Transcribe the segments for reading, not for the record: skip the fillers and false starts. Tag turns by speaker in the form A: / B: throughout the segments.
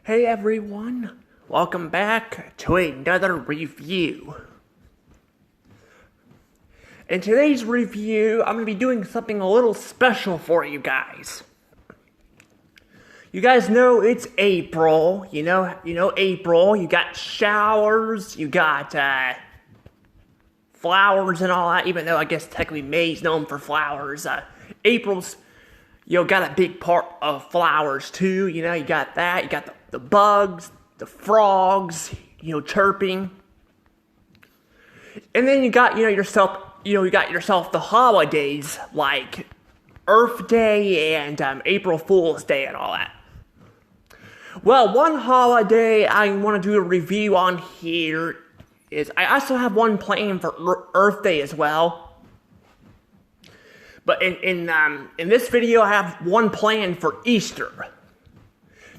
A: Hey everyone, welcome back to another review. In today's review, I'm going to be doing something a little special for you guys. You guys know it's April, you know April, you got showers, you got flowers and all that, even though I guess technically May's known for flowers. April's, got a big part of flowers too, you got that, you got the bugs, the frogs, chirping. And then you got, yourself the holidays like Earth Day and April Fool's Day and all that. Well, one holiday I want to do a review on here is, I also have one planned for Earth Day as well. But in this video, I have one planned for Easter.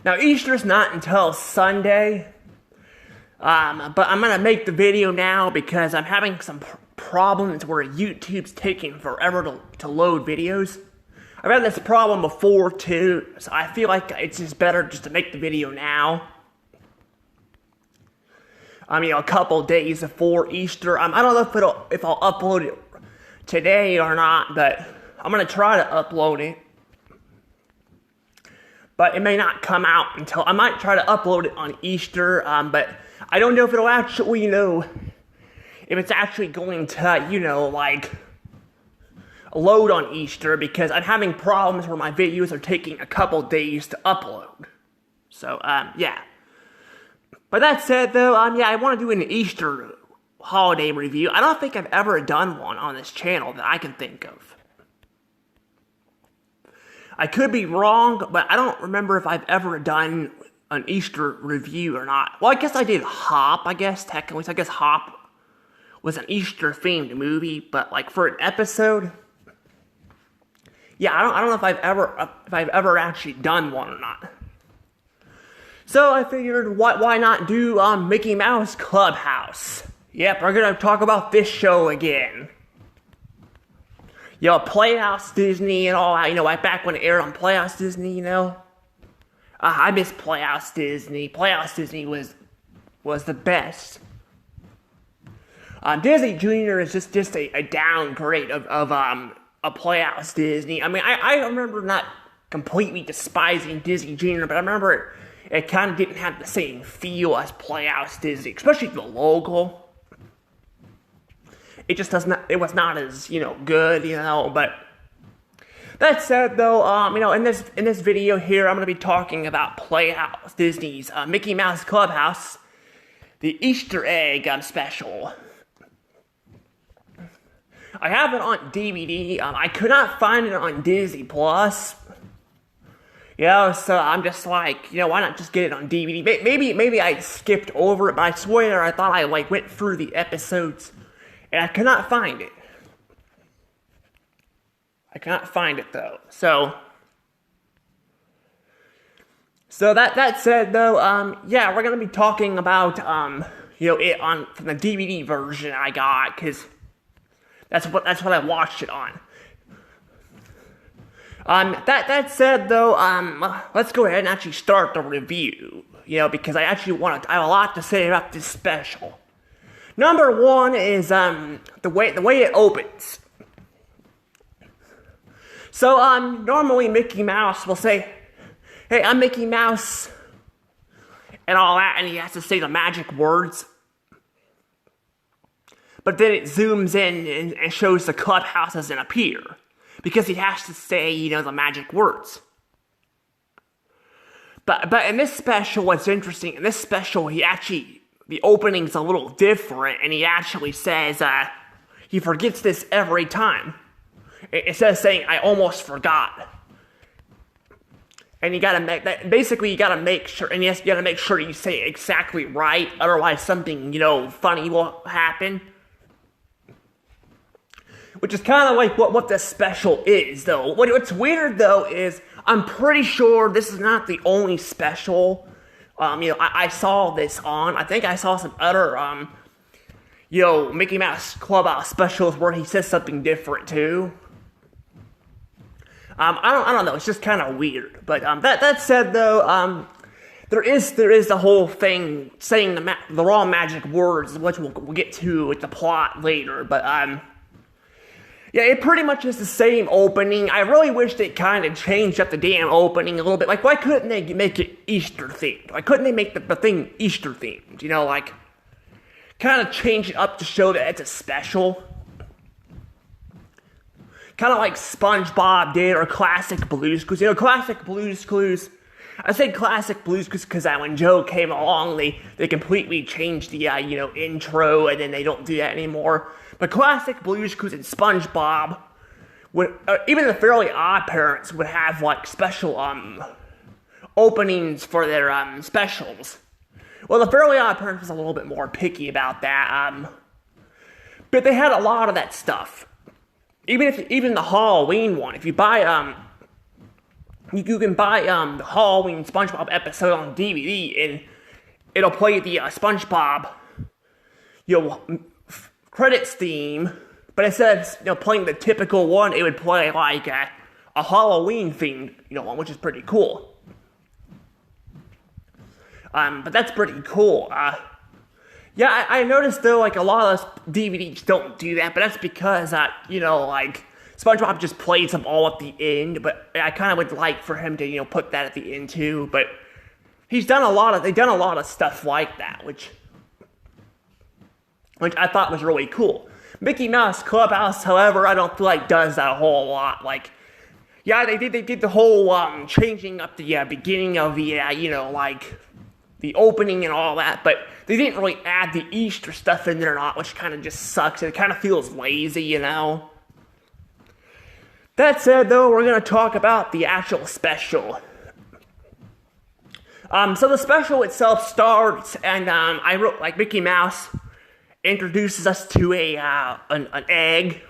A: Now, Easter's not until Sunday, but I'm going to make the video now because I'm having some problems where YouTube's taking forever to load videos. I've had this problem before, too, so I feel like it's just better just to make the video now. A couple days before Easter. I don't know if I'll upload it today or not, but I'm going to try to upload it. But it may not come out until, I might try to upload it on Easter, but I don't know if it'll actually, if it's actually going to, load on Easter, because I'm having problems where my videos are taking a couple days to upload. So, yeah. But that said, though, I want to do an Easter holiday review. I don't think I've ever done one on this channel that I can think of. I could be wrong, but I don't remember if I've ever done an Easter review or not. Well, I guess I did Hop, technically. So I guess Hop was an Easter-themed movie, but, for an episode, yeah, I don't know if I've ever actually done one or not. So I figured, why not do Mickey Mouse Clubhouse? Yep, we're gonna talk about this show again. Playhouse Disney and all that, like back when it aired on Playhouse Disney, I miss Playhouse Disney. Playhouse Disney was the best. Disney Junior is just a downgrade of a Playhouse Disney. I remember not completely despising Disney Junior, but I remember it kind of didn't have the same feel as Playhouse Disney, especially the logo. It just it was not as, good, but that said, though, in this video here, I'm going to be talking about Playhouse Disney's Mickey Mouse Clubhouse, the Easter egg special. I have it on DVD. I could not find it on Disney Plus. So I'm just like, why not just get it on DVD? Maybe I skipped over it, but I swear I thought I went through the episodes. And I could not find it. I cannot find it, though. So that said, though, we're gonna be talking about it from the DVD version I got, because that's what I watched it on. That said, though, let's go ahead and actually start the review. Because I have a lot to say about this special. Number one is the way it opens. So normally Mickey Mouse will say, "Hey, I'm Mickey Mouse," and all that, and he has to say the magic words. But then it zooms in and shows the clubhouse doesn't appear, because he has to say, the magic words. But in this special, what's interesting, in this special, the opening's a little different, and he actually says, he forgets this every time. Instead of saying, "I almost forgot." And you gotta make sure, and yes, you gotta make sure you say it exactly right, otherwise something, funny will happen. Which is kind of like what this special is, though. What's weird, though, is I'm pretty sure this is not the only special I saw this on. I think I saw some other, Mickey Mouse Clubhouse specials where he says something different, too. I don't know, it's just kind of weird. But that said, though, there is the whole thing saying the wrong magic words, which we'll get to with the plot later. But yeah, it pretty much is the same opening. I really wish they kind of changed up the damn opening a little bit. Like, why couldn't they make it Easter themed? Why couldn't they make the thing Easter themed? You know, like, kind of change it up to show that it's a special. Kind of like SpongeBob did, or Classic Blue's Clues. You know, Classic Blue's Clues. I say Classic Blue's Clues because when Joe came along, they completely changed the, intro, and then they don't do that anymore. But Classic Blue's Clues and SpongeBob, even the Fairly Odd Parents would have, like, special, openings for their, specials. Well, the Fairly Odd Parents was a little bit more picky about that, but they had a lot of that stuff. Even the Halloween one, if you buy, you can buy, the Halloween SpongeBob episode on DVD, and it'll play the, SpongeBob, credits theme, but instead of playing the typical one, it would play like a Halloween themed one, which is pretty cool. But that's pretty cool. Yeah, I noticed though, like, a lot of those DVDs don't do that, but that's because like, SpongeBob just plays them all at the end. But I kind of would like for him to put that at the end too. But they've done a lot of stuff like that, which I thought was really cool. Mickey Mouse Clubhouse, however, I don't feel like does that a whole lot. Like, yeah, they did the whole changing up the beginning of the like the opening and all that, but they didn't really add the Easter stuff in there or not, which kind of just sucks. It kind of feels lazy, That said, though, we're going to talk about the actual special. So the special itself starts, and I wrote, like, Mickey Mouse introduces us to an egg.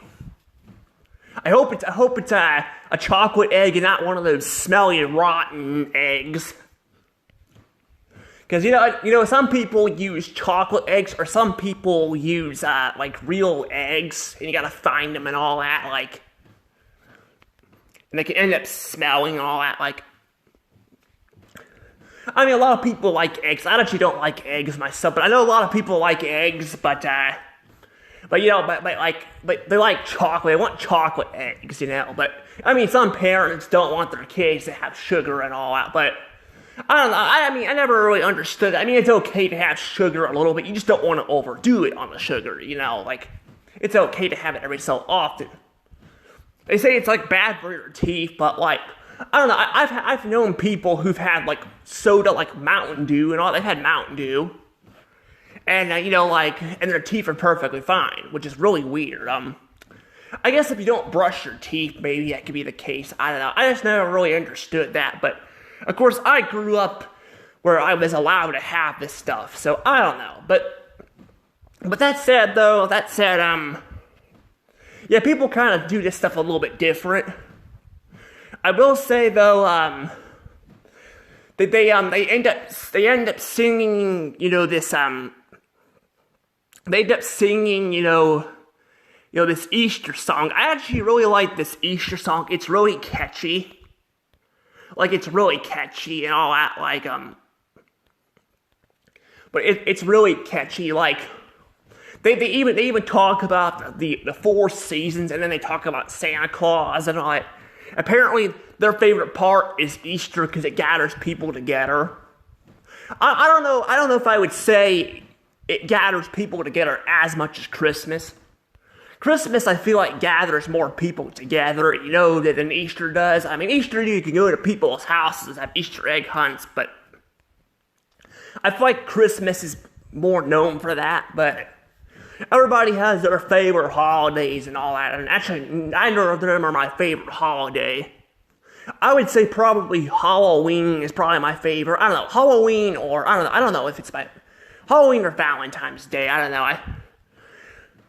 A: I hope it's a chocolate egg and not one of those smelly, rotten eggs. Because, some people use chocolate eggs, or some people use, like, real eggs, and you gotta find them and all that, like, and they can end up smelling and all that, like, I mean, a lot of people like eggs. I actually don't like eggs myself, but I know a lot of people like eggs, but they like chocolate. They want chocolate eggs, but, I mean, some parents don't want their kids to have sugar and all that, but I don't know. I mean, I never really understood. I mean, it's okay to have sugar a little bit. You just don't want to overdo it on the sugar, Like, it's okay to have it every so often. They say it's, like, bad for your teeth, but, like, I don't know. I've known people who've had, like, soda, like Mountain Dew and all. They've had Mountain Dew. And, and their teeth are perfectly fine, which is really weird. I guess if you don't brush your teeth, maybe that could be the case. I don't know. I just never really understood that, but of course, I grew up where I was allowed to have this stuff, so I don't know. But that said, yeah, people kind of do this stuff a little bit different. I will say though, they end up singing, this they end up singing, this Easter song. I actually really like this Easter song. It's really catchy. Like, it's really catchy and all that, like, but it's really catchy, like, they even talk about the 4 seasons, and then they talk about Santa Claus and all that. Apparently, their favorite part is Easter, because it gathers people together. I don't know if I would say it gathers people together as much as Christmas. Christmas, I feel like, gathers more people together, than Easter does. I mean, Easter, you can go to people's houses, have Easter egg hunts, but I feel like Christmas is more known for that, but everybody has their favorite holidays and all that, and actually, neither of them are my favorite holiday. I would say probably Halloween is probably my favorite. I don't know, Halloween, or, I don't know if it's my Halloween or Valentine's Day, I don't know, I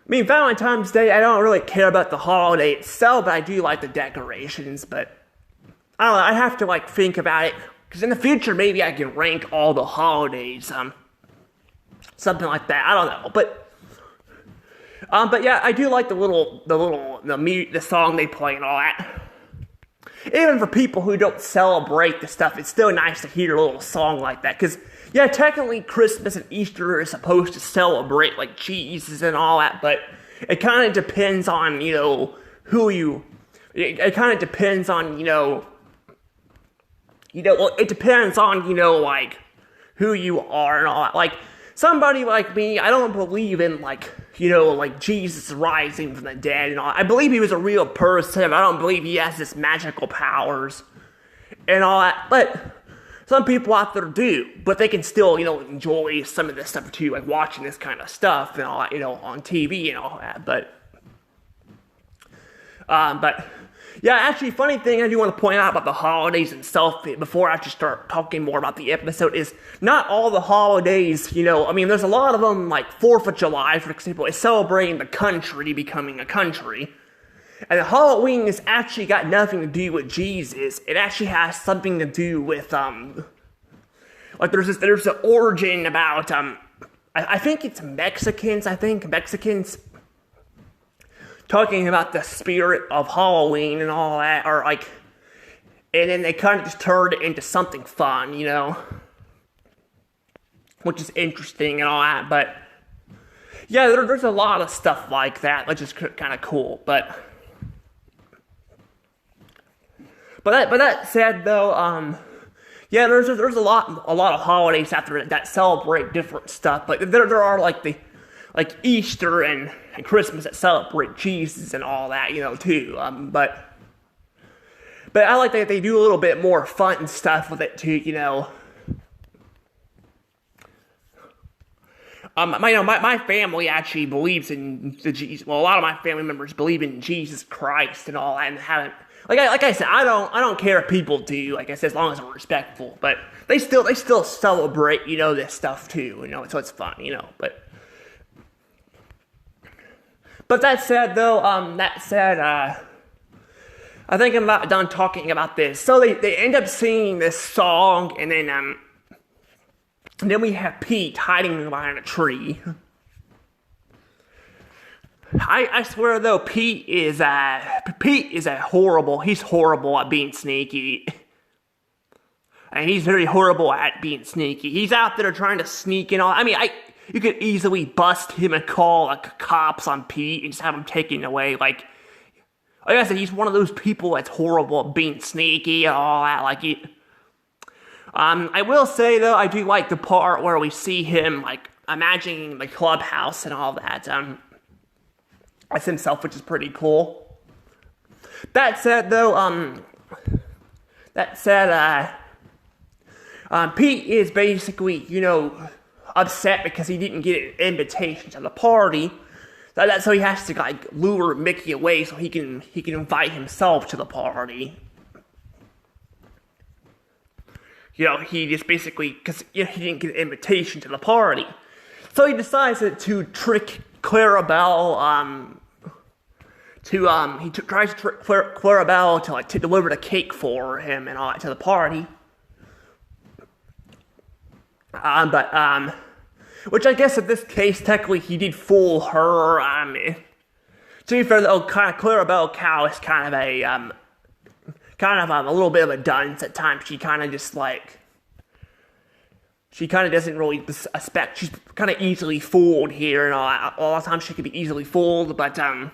A: mean, Valentine's Day, I don't really care about the holiday itself, but I do like the decorations, but I don't know, I have to, like, think about it, because in the future, maybe I can rank all the holidays, something like that, I don't know, but yeah, I do like the song they play and all that. even for people who don't celebrate the stuff, it's still nice to hear a little song like that. Because, yeah, technically Christmas and Easter are supposed to celebrate, like, Jesus and all that, but it kind of depends on, who you... It kind of depends on, it depends on, like, who you are and all that. Like, somebody like me, I don't believe in, like, like Jesus rising from the dead and all. I believe he was a real person. I don't believe he has this magical powers and all that. But some people out there do. But they can still, enjoy some of this stuff too, like watching this kind of stuff and all that, on TV and all that. But yeah, actually, funny thing I do want to point out about the holidays itself before I actually start talking more about the episode is not all the holidays, there's a lot of them, like 4th of July, for example, is celebrating the country becoming a country. And Halloween has actually got nothing to do with Jesus. It actually has something to do with, like there's an origin about, I think it's Mexicans, talking about the spirit of Halloween and all that, or like, and then they kind of just turned it into something fun, which is interesting and all that, but yeah, there's a lot of stuff like that, which is kind of cool, but that said though, yeah, there's a lot of holidays after that celebrate different stuff, but there are like Easter and Christmas that celebrate Jesus and all that, too. But I like that they do a little bit more fun stuff with it too, My family actually believes in the Jesus. Well, a lot of my family members believe in Jesus Christ and all that, and haven't. Like I said, I don't care if people do. Like I said, as long as they're respectful. But they still celebrate, this stuff too. So it's fun, But that said, though, I think I'm about done talking about this. So they end up singing this song, and then we have Pete hiding behind a tree. I swear, though, Pete is he's horrible at being sneaky. And he's very horrible at being sneaky. He's out there trying to sneak and all. You could easily bust him and call cops on Pete and just have him taken away. Like I said, he's one of those people that's horrible at being sneaky and all that. I will say though, I do like the part where we see him imagining the clubhouse and all that. As himself, which is pretty cool. That said though, Pete is basically, upset because he didn't get an invitation to the party. So he has to lure Mickey away so he can invite himself to the party. He just basically because he didn't get an invitation to the party, so he decides to trick Clarabelle. He tries to trick Clarabelle to deliver the cake for him and all that to the party. Which I guess in this case, technically, he did fool her. To be fair, though, Clarabelle Cow is kind of a little bit of a dunce at times. She kind of doesn't really expect. She's kind of easily fooled here, and all the time she can be easily fooled. But I'm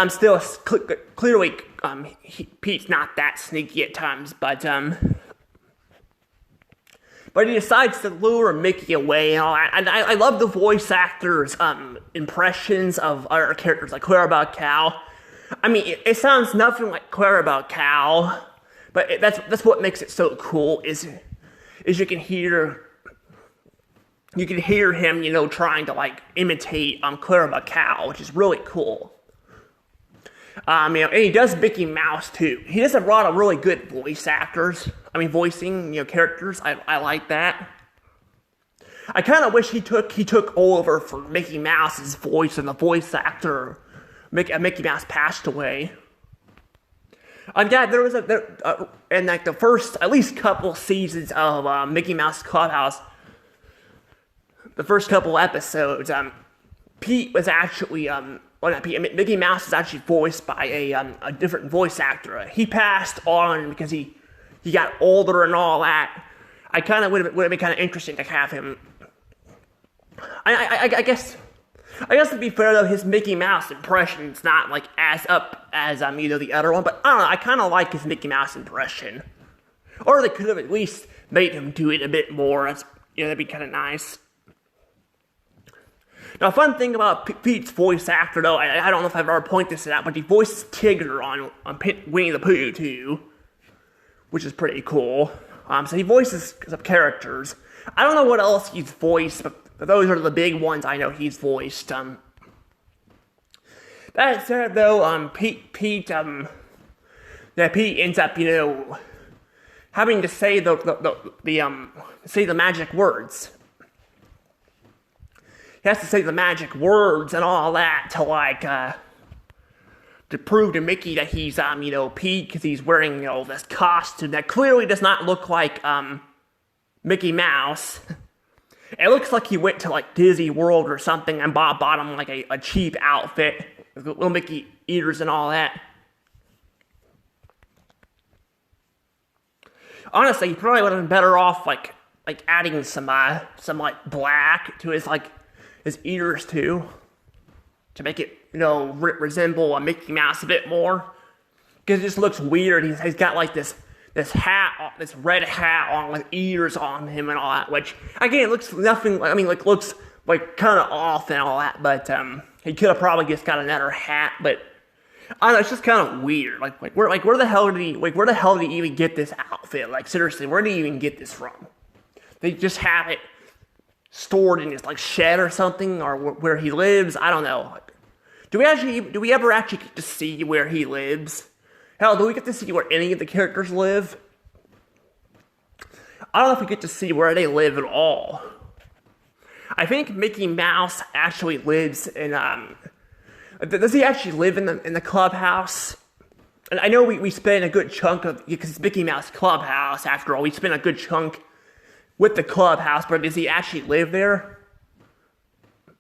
A: still clearly Pete's not that sneaky at times. But he decides to lure Mickey away and all that. And I love the voice actors' impressions of other characters like Clarabelle Cow. It sounds nothing like Clarabelle Cow, but that's what makes it so cool. Is you can hear him, trying to imitate Clarabelle Cow, which is really cool. And he does Mickey Mouse too. He does a lot of really good voice actors. Voicing, characters. I like that. I kind of wish he took over for Mickey Mouse's voice, and the voice actor Mickey Mouse passed away. Yeah, there was in the first at least couple seasons of Mickey Mouse Clubhouse. The first couple episodes, Pete was actually Mickey Mouse is actually voiced by a different voice actor. He passed on because he got older and all that. I kind of would have been kind of interesting to have him. I guess to be fair though, his Mickey Mouse impression's not like as up as the other one, but I don't know. I kind of like his Mickey Mouse impression, or they could have at least made him do it a bit more. That'd be kind of nice. Now, a fun thing about Pete's voice actor, though, I don't know if I've ever pointed this out, but he voices Tigger on Winnie the Pooh, too, which is pretty cool. So he voices some characters. I don't know what else he's voiced, but those are the big ones I know he's voiced. That said, though, Pete ends up, having to say the magic words. He has to say the magic words and all that to prove to Mickey that he's, Pete, because he's wearing, this costume that clearly does not look like, Mickey Mouse. It looks like he went to, like, Disney World or something and bought him, like, a cheap outfit with little Mickey ears and all that. Honestly, he probably would have been better off, like adding some black to his ears too, to make it, resemble a Mickey Mouse a bit more. Because it just looks weird. He's got like this hat, this red hat on with ears on him and all that, which again looks nothing. Looks like kind of off and all that. But he could have probably just got another hat. But I don't know, it's just kind of weird. Where the hell did he even get this outfit? Like seriously, where did he even get this from? They just have it stored in his shed or something, or where he lives. I don't know. Do we ever actually get to see where he lives? Hell, do we get to see where any of the characters live? I don't know if we get to see where they live at all. I think Mickey Mouse actually lives in does he actually live in the clubhouse? And I know we spend a good chunk of, because it's Mickey Mouse Clubhouse after all, we spend a good chunk with the clubhouse, but does he actually live there?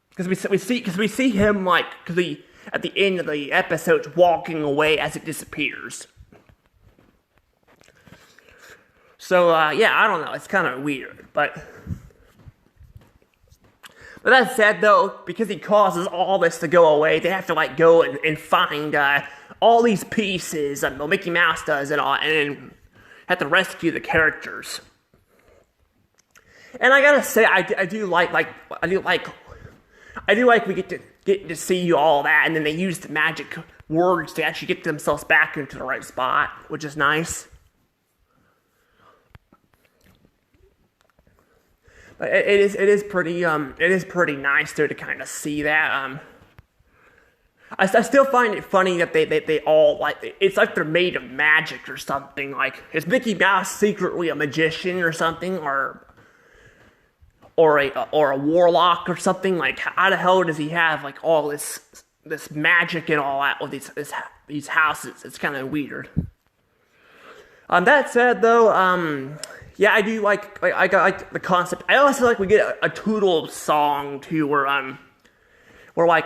A: Because we see him at the end of the episode walking away as it disappears. So yeah, I don't know. It's kind of weird, but that said, though, because he causes all this to go away, they have to go and find all these pieces. Mickey Mouse does and all, and have to rescue the characters. And I gotta say, I do like we get to see all that, and then they use the magic words to actually get themselves back into the right spot, which is nice. But it is pretty nice though to kind of see that. I still find it funny that they all it's like they're made of magic or something. Like, is Mickey Mouse secretly a magician or something, or a warlock or something? Like, how the hell does he have all this magic and all that with these houses? It's kind of weird. That said, though, yeah, I do like the concept. I also we get a Toodles song too, where a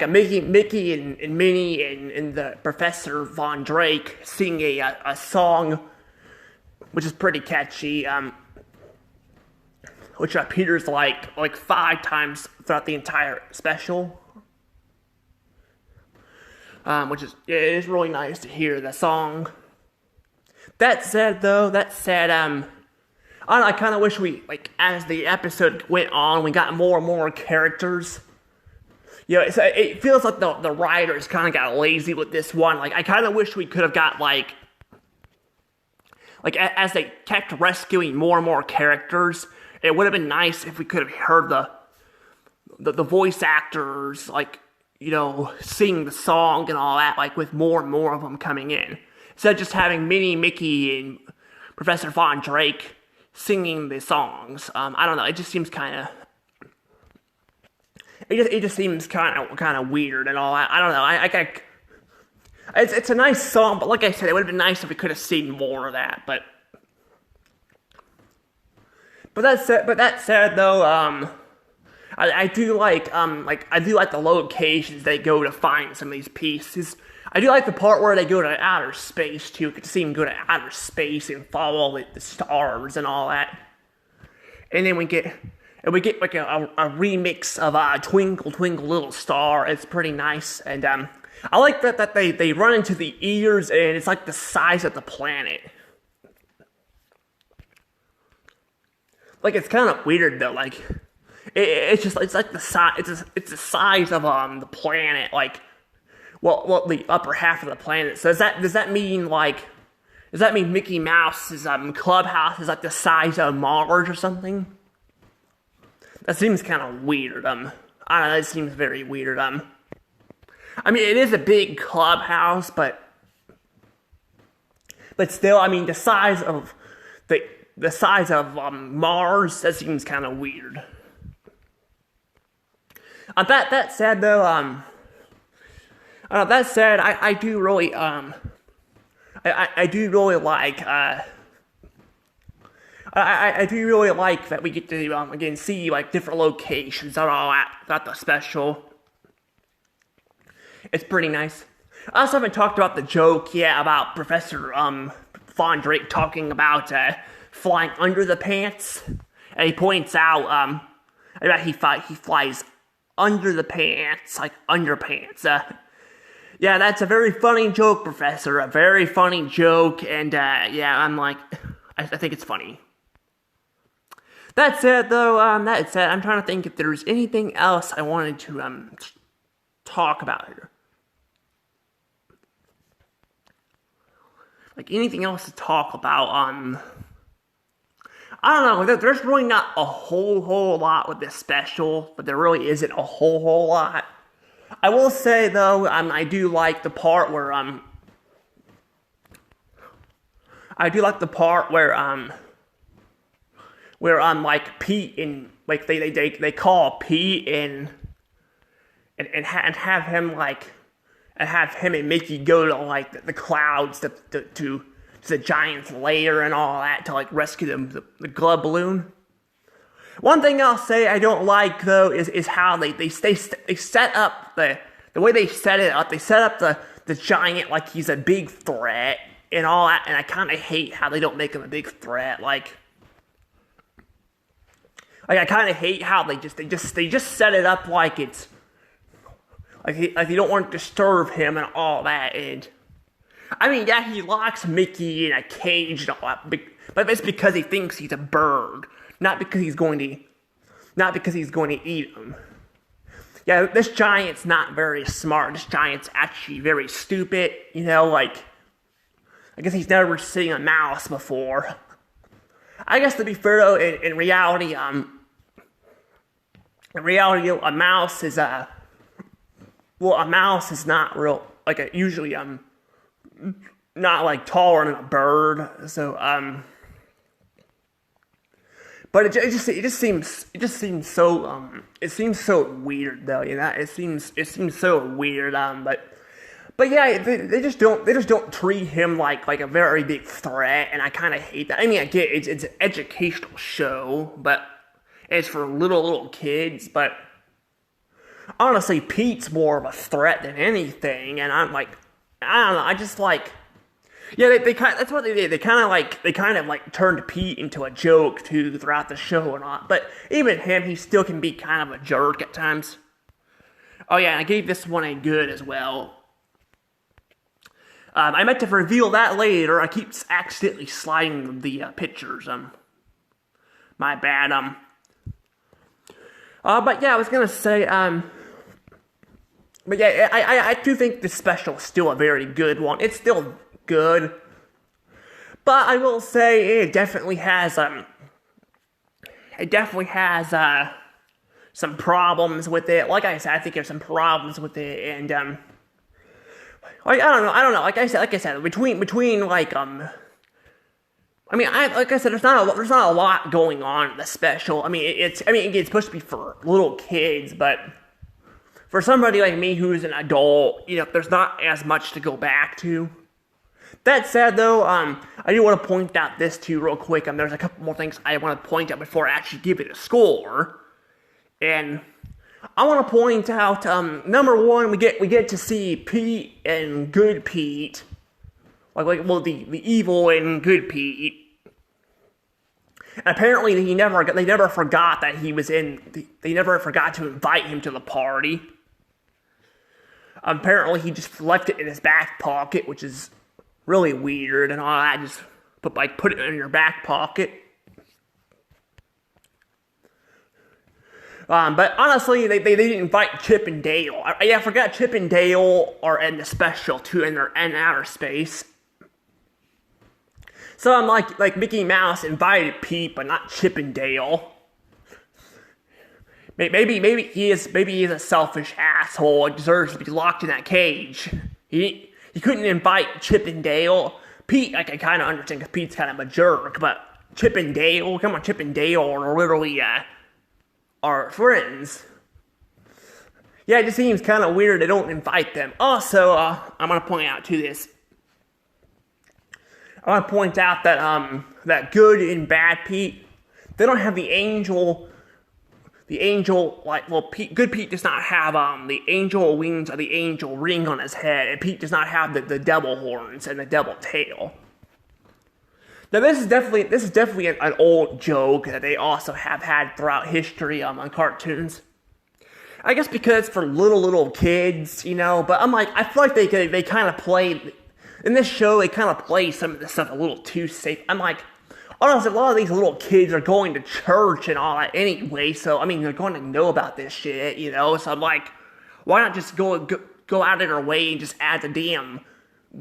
A: Mickey and Minnie and the Professor Von Drake sing a song, which is pretty catchy. Which appears like 5 times throughout the entire special. Which is, it is really nice to hear the song. That said, I kind of wish as the episode went on, we got more and more characters. It feels like the writers kind of got lazy with this one. I kind of wish we could have got as they kept rescuing more and more characters, it would have been nice if we could have heard the voice actors sing the song and all that, with more and more of them coming in, instead of just having Minnie, Mickey, and Professor Von Drake singing the songs. I don't know. It just seems kind of. It just seems kind of weird and all that. I don't know. It's a nice song, but like I said, it would have been nice if we could have seen more of that. But that said, though, I do like I do like the locations they go to find some of these pieces. I do like the part where they go to outer space too. You get to see them go to outer space and follow the stars and all that. And then we get like a remix of Twinkle Twinkle Little Star. It's pretty nice, and I like that they run into the ears and it's like the size of the planet. Like it's kind of weird though. Like it's like the size. It's the size of the planet. Like the upper half of the planet. So does that mean Mickey Mouse's clubhouse is like the size of Mars or something? That seems kind of weird. I don't know. That seems very weird. I mean, it is a big clubhouse, but still, I mean, the size of Mars, that seems kind of weird. That said, though, I do really I do really like I do really like that we get to again see like different locations and all that throughout the special. It's pretty nice. I also haven't talked about the joke yet about Professor Fondrick talking about flying under the pants, and he points out that he flies under the pants, like underpants. Yeah, that's a very funny joke, Professor. A very funny joke, and yeah, I think it's funny. That said, though, I'm trying to think if there's anything else I wanted to talk about here. Like anything else to talk about? I don't know. There's really not a whole lot with this special, but there really isn't a whole lot. I will say though, I do like the part where like Pete and like they call Pete and have him like. And have him and Mickey go to like the clouds to the giant's lair and all that to like rescue the glove balloon. One thing I'll say I don't like though is how they set up the way they set it up. They set up the giant like he's a big threat and all that, and I kind of hate how they don't make him a big threat. Like I kind of hate how they just set it up like it's. Like you don't want to disturb him and all that, and I mean, yeah, he locks Mickey in a cage and all that, but it's because he thinks he's a bird, not because he's going to eat him. Yeah, this giant's not very smart. This giant's actually very stupid. You know, like I guess he's never seen a mouse before. I guess to be fair though, in reality, a mouse is Well, a mouse is not real, like, usually, not, like, taller than a bird, so, but it just seems so, it seems so weird, though, you know, it seems so weird, but yeah, they just don't treat him like a very big threat, and I kind of hate that. I mean, I get it's an educational show, but it's for little kids, but honestly, Pete's more of a threat than anything, and I'm like, I don't know, I just like, yeah, they kind of, that's what they did, they kind of turned Pete into a joke, too, throughout the show and all, but even him, he still can be kind of a jerk at times. Oh yeah, and I gave this one a good as well. I meant to reveal that later, I keep accidentally sliding the pictures, my bad, but yeah, I was gonna say, but yeah, I do think this special is still a very good one. It's still good, but I will say it definitely has some problems with it. Like I said, I think there's some problems with it, and I don't know. Like I said, between like I mean, like I said, there's not a lot going on in the special. I mean, it's supposed to be for little kids, but for somebody like me who's an adult, you know, there's not as much to go back to. That said, though, I do want to point out this too real quick. There's a couple more things I want to point out before I actually give it a score. And I want to point out, number one, we get to see Pete and Good Pete, the evil and Good Pete. Apparently, they never forgot that he was in. They never forgot to invite him to the party. Apparently, he just left it in his back pocket, which is really weird and all that. Just put it in your back pocket. But honestly, they didn't invite Chip and Dale. I forgot Chip and Dale are in the special too, and they're in outer space. So I'm like Mickey Mouse invited Pete, but not Chip and Dale. Maybe he is a selfish asshole and deserves to be locked in that cage. He couldn't invite Chip and Dale. Pete, I can kind of understand because Pete's kind of a jerk, but Chip and Dale, come on, Chip and Dale are literally are friends. Yeah, it just seems kind of weird they don't invite them. Also, I'm gonna point out to this. I want to point out that that Good and Bad Pete, they don't have the angel. Good Pete does not have the angel wings or the angel ring on his head, and Pete does not have the devil horns and the devil tail. Now this is definitely an old joke that they also have had throughout history on cartoons. I guess because for little kids, but I'm like, I feel like they kind of played. In this show, they kind of play some of this stuff a little too safe. I'm like, honestly, a lot of these little kids are going to church and all that anyway, so, I mean, they're going to know about this shit, so I'm like, why not just go out of their way and just add the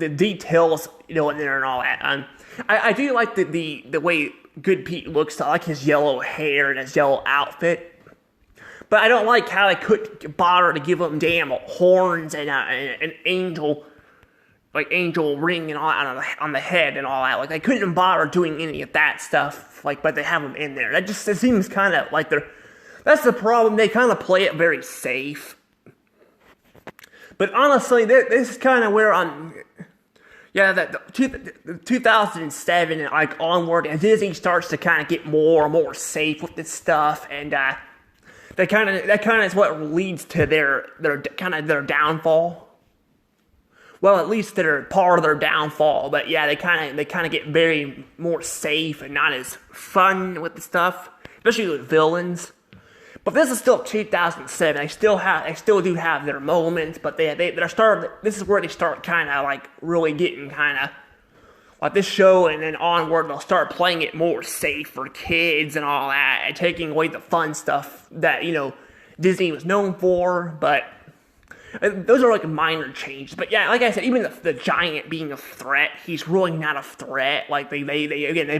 A: details, in there and all that. I do like the way Good Pete looks. I like his yellow hair and his yellow outfit. But I don't like how they couldn't bother to give him damn horns and an angel ring and all that on the head and all that. Like, they couldn't bother doing any of that stuff, but they have them in there. It seems kind of like that's the problem. They kind of play it very safe. But honestly, this is kind of where the 2007 and onward, and Disney starts to kind of get more and more safe with this stuff, and that kind of is what leads to their downfall. Well, at least they're part of their downfall, but yeah, they kind of get very more safe and not as fun with the stuff, especially with villains. But this is still 2007. They still do have their moments, but this is where they start kind of really getting kind of like this show, and then onward they'll start playing it more safe for kids and all that, and taking away the fun stuff that Disney was known for, but. Those are minor changes, but yeah, like I said, even the giant being a threat, he's really not a threat. Like they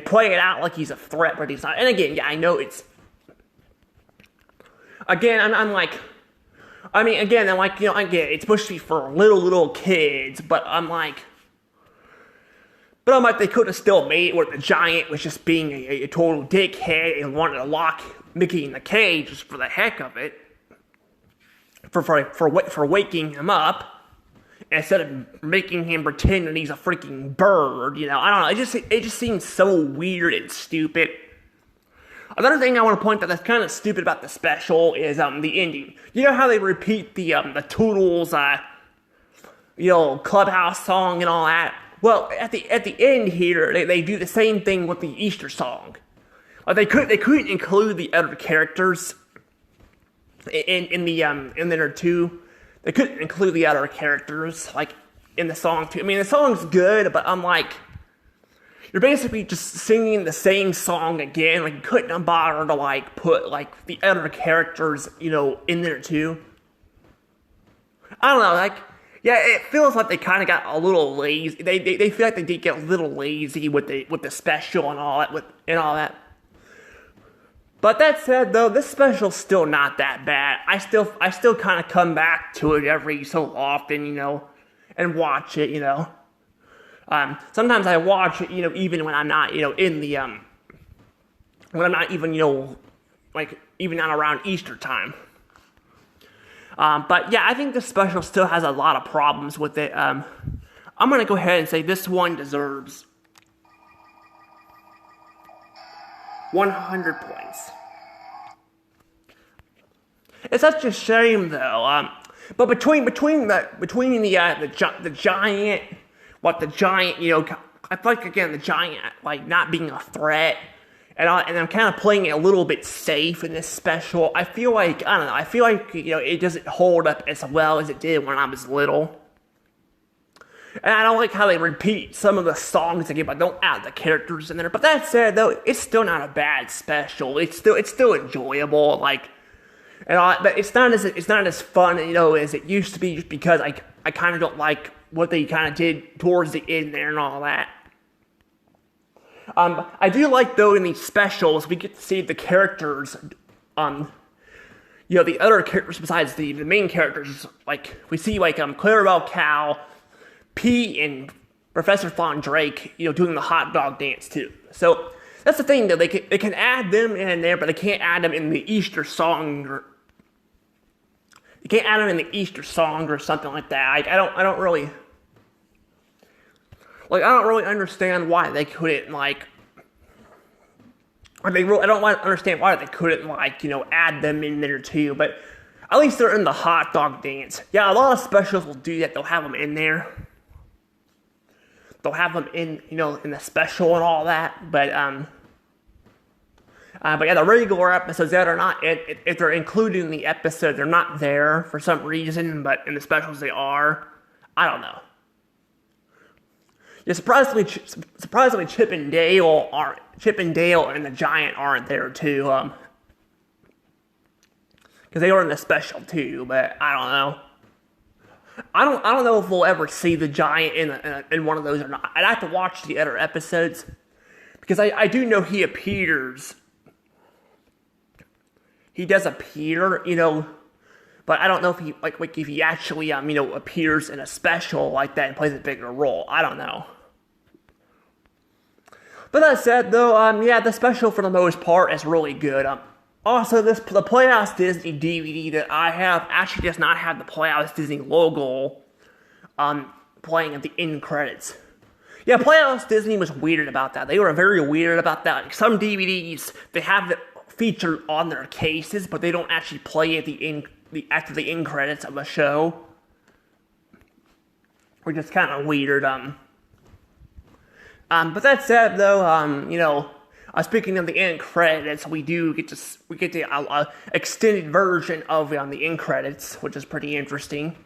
A: play it out like he's a threat, but he's not. And again, yeah, I know it's. Again, I'm like, I get it's supposed to be for little kids, but I'm like, they could have still made it where the giant was just being a total dickhead and wanted to lock Mickey in the cage just for the heck of it. For waking him up, instead of making him pretend that he's a freaking bird, I don't know, it just seems so weird and stupid. Another thing I want to point out that's kind of stupid about the special is the ending. You know how they repeat the Toodles Clubhouse song and all that? Well, at the end here, they do the same thing with the Easter song. They couldn't include the other characters. In there too, they couldn't include the other characters in the song too. I mean, the song's good, but I'm like, you're basically just singing the same song again. You couldn't bother to put the other characters in there too. I don't know, yeah, it feels like they kind of got a little lazy. They feel like they did get a little lazy with the special and all that. But that said, though, this special's still not that bad. I still kind of come back to it every so often, and watch it, Sometimes I watch it, even when I'm not, in the, when I'm not even, even not around Easter time. But yeah, I think this special still has a lot of problems with it. I'm gonna go ahead and say this one deserves 100 points. It's such a shame though. But between the giant, the giant, I feel like again the giant like not being a threat, and I'm kind of playing it a little bit safe in this special. I feel like I don't know. I feel like it doesn't hold up as well as it did when I was little. And I don't like how they repeat some of the songs again, but don't add the characters in there. But that said, though, it's still not a bad special. It's still enjoyable. Like, but it's not as fun, as it used to be. Just because I kind of don't like what they kind of did towards the end there and all that. I do like though in these specials we get to see the characters. The other characters besides the main characters. Like we see Clarabelle Cow, P, and Professor Von Drake, doing the hot dog dance too. So that's the thing though, they can add them in there, but they can't add them in the Easter song or something like that. I don't really understand why they couldn't understand why they couldn't add them in there too. But at least they're in the hot dog dance. Yeah, a lot of specials will do that. They'll have them in there. They'll have them in the special and all that. But yeah, the regular episodes that are not, if they're included in the episode, they're not there for some reason. But in the specials, they are. I don't know. Yeah, surprisingly, Chip and Dale and the Giant aren't there too. Because they were in the special too. But I don't know. I don't know if we'll ever see the Giant in one of those or not. I'd have to watch the other episodes because I do know he appears. He does appear, but I don't know if he if he actually appears in a special like that and plays a bigger role. I don't know. But that said, though, yeah, the special for the most part is really good. Also, the Playhouse Disney DVD that I have actually does not have the Playhouse Disney logo playing at the end credits. Yeah, Playhouse Disney was weird about that. They were very weird about that. Like, some DVDs, they have it featured on their cases, but they don't actually play at after the end credits of a show. Which is kind of weird. But that said, though, speaking of the end credits, we get the extended version of the end credits, which is pretty interesting.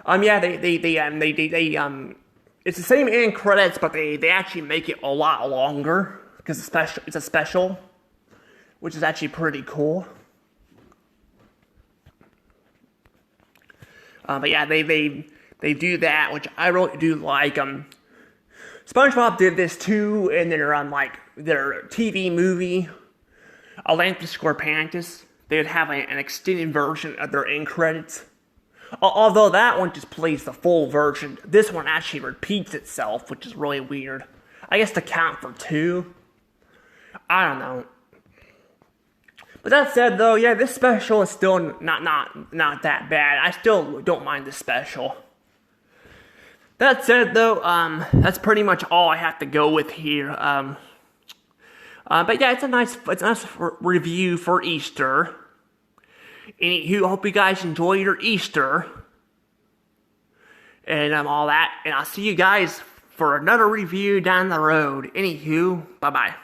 A: Yeah, it's the same end credits, but they actually make it a lot longer because it's a special, which is actually pretty cool. But yeah, they do that, which I really do like. SpongeBob did this too in their TV movie, Atlantis Scorpantus. They would have an extended version of their end credits. Although that one just plays the full version, this one actually repeats itself, which is really weird. I guess to count for two. I don't know. But that said, though, yeah, this special is still not that bad. I still don't mind this special. That said, though, that's pretty much all I have to go with here. But yeah, it's a nice review for Easter. Anywho, I hope you guys enjoy your Easter. And all that. And I'll see you guys for another review down the road. Anywho, bye-bye.